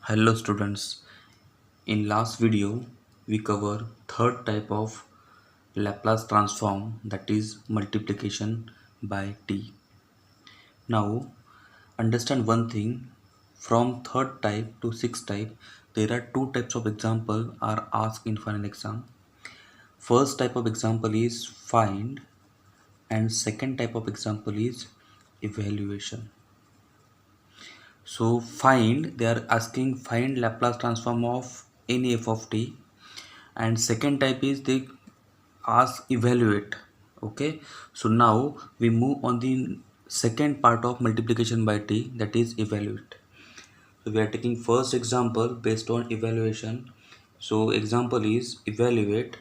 Hello students, in last video we cover third type of Laplace transform, that is multiplication by t. Now understand one thing, from third type to sixth type there are two types of example are asked in final exam. First type of example is find and second type of example is evaluation. So find, they are asking find Laplace transform of any f of t, and second type is they ask evaluate. Okay, so now we move on the second part of multiplication by t, that is evaluate. So we are taking first example based on evaluation. So example is evaluate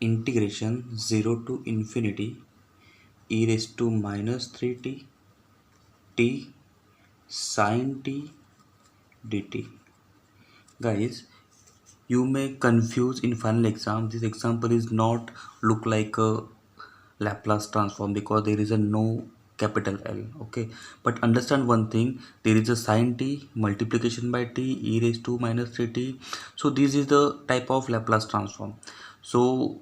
integration 0 to infinity e raised to minus 3t t sin t dt. Guys, you may confuse in final exam. This example is not look like a Laplace transform because there is a no capital L. Okay, but understand one thing, there is a sin t multiplication by t e raised to minus 3t. So this is the type of Laplace transform. So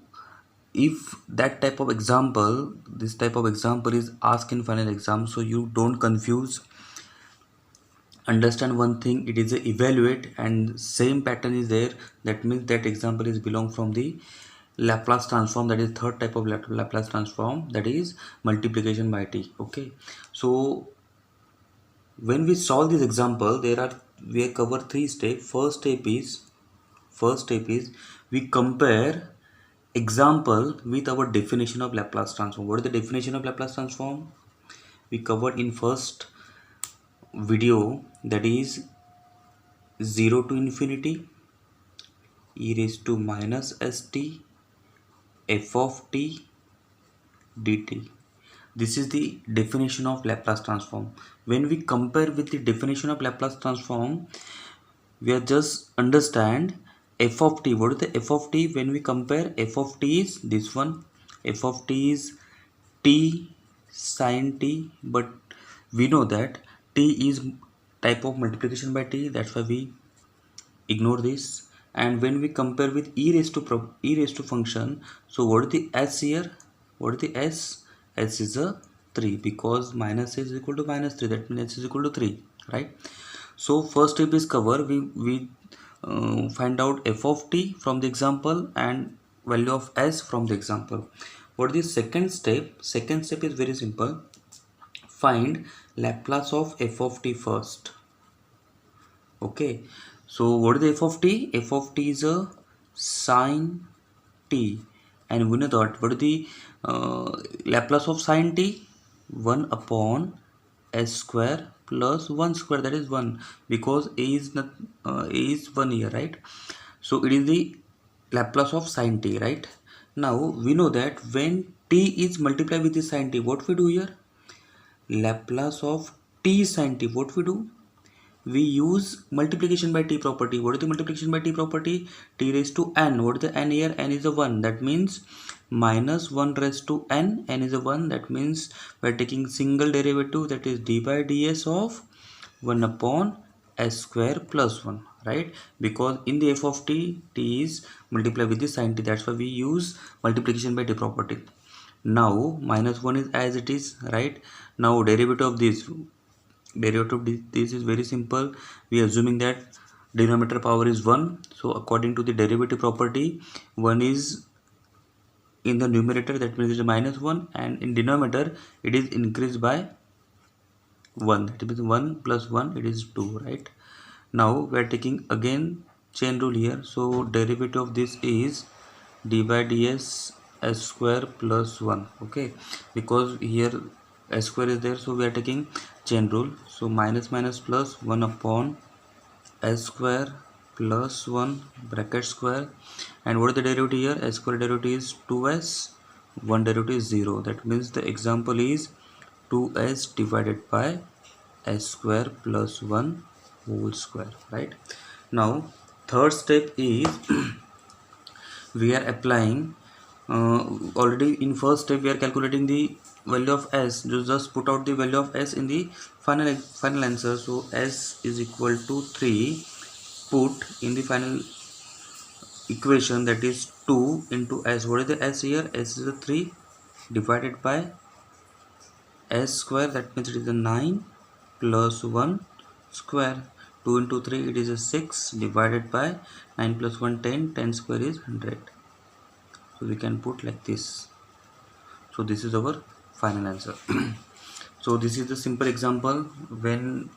if that type of example, this type of example is asked in final exam, so you don't confuse. Understand one thing, it is a evaluate and same pattern is there. That means that example is belong from the Laplace transform, that is third type of Laplace transform, that is multiplication by t. Okay, so when we solve this example, there are, we cover three steps. First step is we compare example with our definition of Laplace transform. What is the definition of Laplace transform? We covered in first video, that is 0 to infinity e raised to minus st f of t dt. This is the definition of Laplace transform. When we compare with the definition of Laplace transform, we are just understand f of t. What is the f of t? When we compare, f of t is this one, f of t is t sin t, but we know that t is type of multiplication by t, that's why we ignore this. And when we compare with e raised to function, so what is the s here? What is the s? S is a 3 because minus is equal to minus 3, that means s is equal to 3, right? So first step is cover, we find out f of t from the example and value of s from the example. What is the second step? Second step is very simple, find Laplace of f of t first. Okay, so what is the f of t? F of t is a sine t, and we know that what is the Laplace of sine t? 1 upon s square plus 1 square, that is 1, because a is not a is 1 here, right? So it is the Laplace of sine t, right? Now we know that when t is multiplied with the sine t, what we do here? Laplace of t sine t, what we do? We use multiplication by t property. What is the multiplication by t property? T raised to n. What is the n here? N is a 1. That means minus 1 raised to n. N is a 1. That means we are taking single derivative, that is d by ds of 1 upon s square plus 1. Right? Because in the f of t, t is multiplied with the sin t. That's why we use multiplication by t property. Now minus 1 is as it is. Right? Now derivative of this, this is very simple. We are assuming that denominator power is 1, so according to the derivative property, 1 is in the numerator, that means it is minus 1, and in denominator it is increased by 1, that means 1 plus 1, it is 2, right? Now we are taking again chain rule here, so derivative of this is d by ds s square plus 1. Okay, because here s square is there, so we are taking chain rule, so minus minus plus 1 upon s square plus 1 bracket square, and what is the derivative here? S square derivative is 2s, 1 derivative is 0, that means the example is 2s divided by s square plus 1 whole square, right? Now third step is we are applying Already in first step we are calculating the value of s. Just put out the value of s in the final answer. So s is equal to 3. Put in the final equation, that is 2 into s. What is the s here? S is a 3 divided by s square, that means it is a 9 plus 1 square. 2 into 3, it is a 6 divided by 9 plus 1 10. 10 square is 100. So we can put like this. So this is our final answer. So this is the simple example. When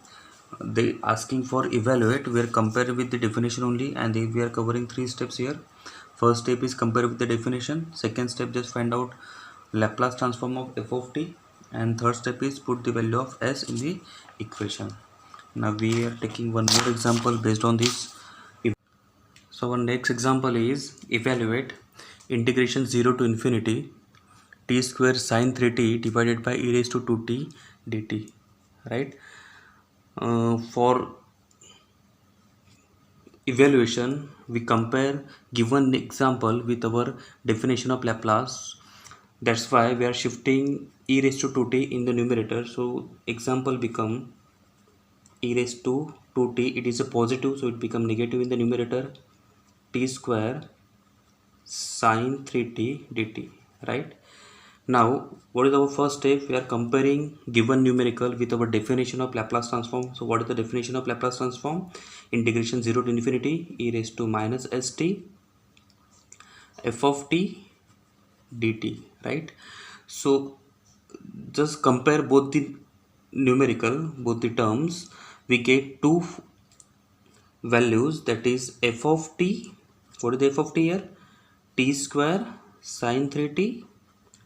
they asking for evaluate, we are comparing with the definition only, and we are covering 3 steps here. First step is compare with the definition. Second step, just find out Laplace transform of f of t, and third step is put the value of s in the equation. Now we are taking one more example based on this. So our next example is evaluate integration 0 to infinity t square sine 3t divided by e raised to 2t dt, right? For evaluation, we compare given example with our definition of Laplace. That's why we are shifting e raised to 2t in the numerator. So example become e raised to 2t, it is a positive, so it become negative in the numerator. T square sine 3t dt, right? Now what is our first step? We are comparing given numerical with our definition of Laplace transform. So what is the definition of Laplace transform? Integration 0 to infinity e raised to minus st f of t dt, right? So just compare both the numerical, both the terms. We get two values, that is f of t. What is the f of t here? T square sine 3t,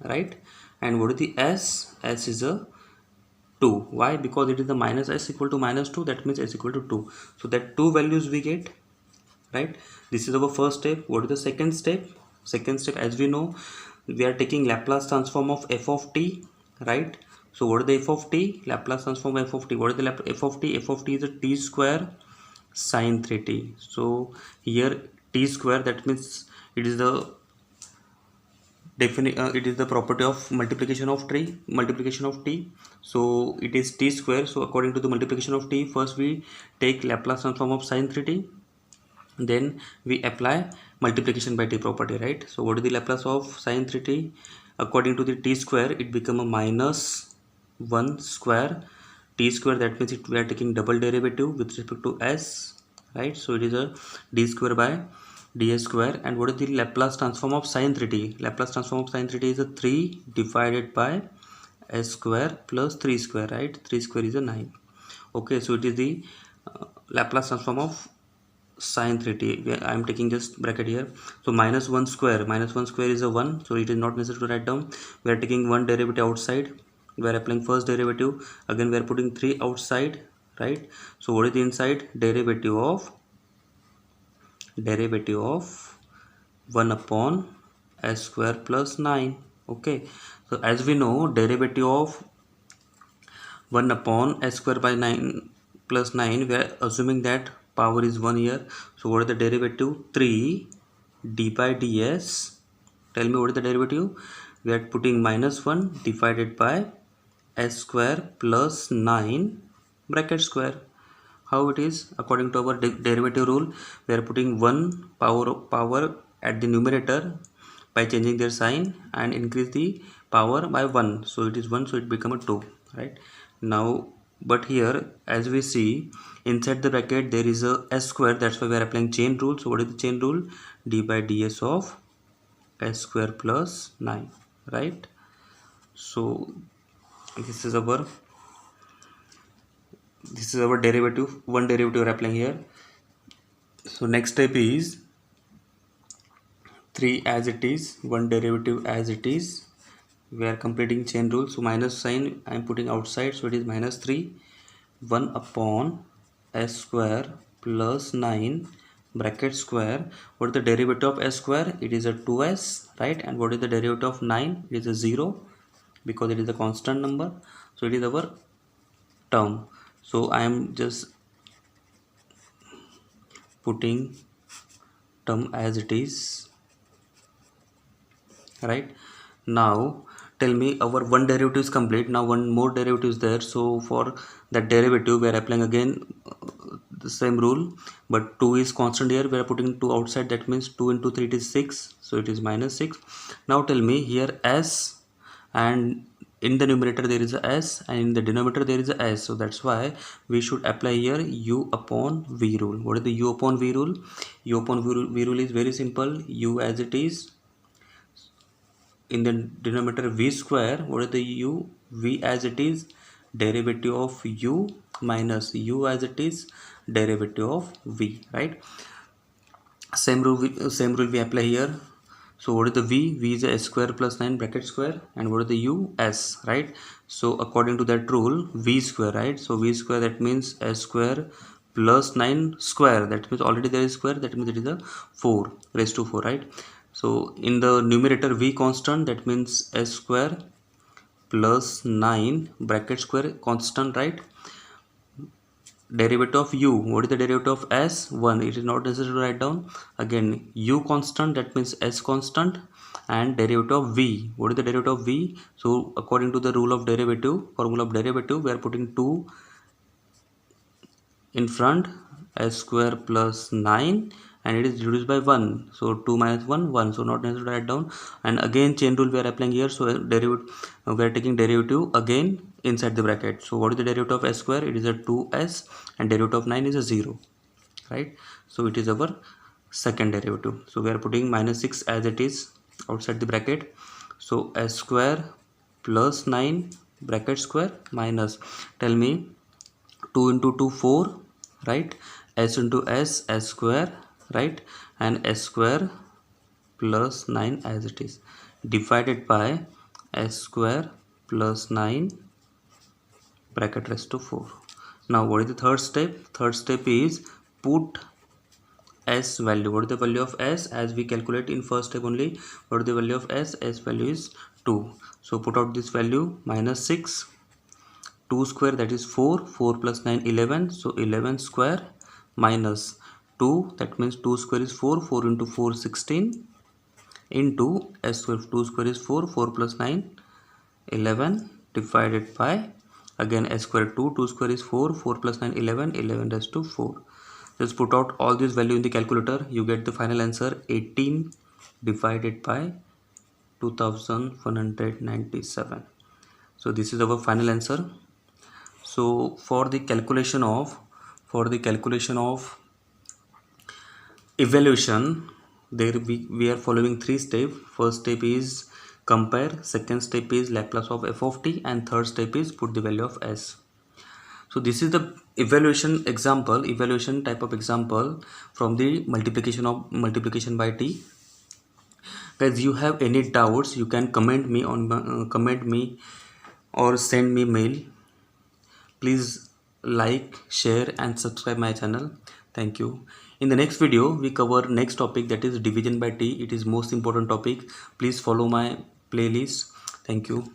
right? And what is the s? S is a 2. Why? Because it is the minus s equal to minus 2, that means s equal to 2. So that two values we get, right? This is our first step. What is the second step? Second step, as we know, we are taking Laplace transform of f of t, right? So what is the f of t? Laplace transform f of t. What is the f of t? F of t is a t square sine 3t. So here t square, that means it is the it is the property of multiplication of t. So it is t square. So according to the multiplication of t, first we take Laplace transform of sine 3t, then we apply multiplication by t property, right? So what is the Laplace of sine 3t? According to the t square, it become a minus 1 square t square, that means we are taking double derivative with respect to s, right? So it is a d square by ds square. And what is the Laplace transform of sine 3t? Laplace transform of sine 3t is a 3 divided by s square plus 3 square, right? 3 square is a 9. Okay, so it is the Laplace transform of sine 3t. I am taking just bracket here. So minus 1 square, minus 1 square is a 1, so it is not necessary to write down. We are taking one derivative outside. We are applying first derivative. Again we are putting 3 outside, right? So what is the inside? Derivative of 1 upon s square plus 9. Okay, so as we know, derivative of 1 upon s square by 9 plus 9, we are assuming that power is 1 here. So what is the derivative? 3 d by ds. Tell me what is the derivative? We are putting minus 1 divided by s square plus 9 bracket square. How it is? According to our derivative rule, we are putting 1 power at the numerator by changing their sign and increase the power by 1. So it is 1, so it become a 2, right? Now but here, as we see, inside the bracket there is a s square, that's why we are applying chain rule. So what is the chain rule? D by ds of s square plus 9, right? So this is our derivative, one derivative we are applying here. So next step is 3 as it is, one derivative as it is. We are completing chain rule. So minus sign I am putting outside, so it is minus 3 1 upon s square plus 9 bracket square. What is the derivative of s square? It is a 2s, right? And what is the derivative of 9? It is a 0, because it is a constant number. So it is our term. So I am just putting term as it is, right? Now tell me, our one derivative is complete. Now one more derivative is there, so for that derivative we are applying again the same rule, but 2 is constant here, we are putting 2 outside, that means 2 into 3 it is 6, so it is minus 6. Now tell me, here s, and in the numerator there is a s and in the denominator there is a s, so that's why we should apply here u upon v rule. What is the u upon v rule? U upon v rule is very simple. U as it is, in the denominator v square, what is the u? V as it is, derivative of u minus u as it is, derivative of v, right? Same rule we apply here. So what is the v? V is a s square plus 9 bracket square, and what is the u? S, right? So according to that rule, v square, right? So v square, that means s square plus 9 square, that means already there is square, that means it is a 4 raised to 4, right? So in the numerator v constant, that means s square plus 9 bracket square constant, right? Derivative of u, what is the derivative of s? 1. It is not necessary to write down. Again, u constant, that means s constant, and derivative of v, what is the derivative of v? So according to the rule of derivative, formula of derivative, we are putting 2 in front, s square plus 9, and it is reduced by 1, so 2 minus 1 1, so not necessary to write down. And again chain rule we are applying here, so we are taking derivative again inside the bracket. So what is the derivative of s square? It is a 2s, and derivative of 9 is a 0, right? So it is our second derivative. So we are putting minus 6 as it is outside the bracket. So s square plus 9 bracket square minus, tell me, 2 into 2 4, right? S into s, s square, right? And s square plus 9 as it is, divided by s square plus 9 bracket raised to 4. Now what is the third step? Third step is put s value. What is the value of s? As we calculate in first step only, what is the value of s? S value is 2. So put out this value, minus 6, 2 square, that is 4, 4 plus 9 11, so 11 square, minus 2, that means 2 square is 4, 4 into 4 16, into s square, 2 square is 4, 4 plus 9 11, divided by, again s square 2, 2 square is 4, 4 plus 9 11, 11 raised to 4. Just put out all this value in the calculator, you get the final answer, 18 divided by 2197. So this is our final answer. So for the calculation of evaluation, there we are following 3 steps. First step is compare, second step is Laplace of f of t, and third step is put the value of s. So this is the evaluation type of example from the multiplication by t. Guys, you have any doubts, you can comment me or send me mail. Please like, share and subscribe my channel. Thank you. In the next video we cover next topic, that is division by t. It is most important topic. Please follow my playlist. Thank you.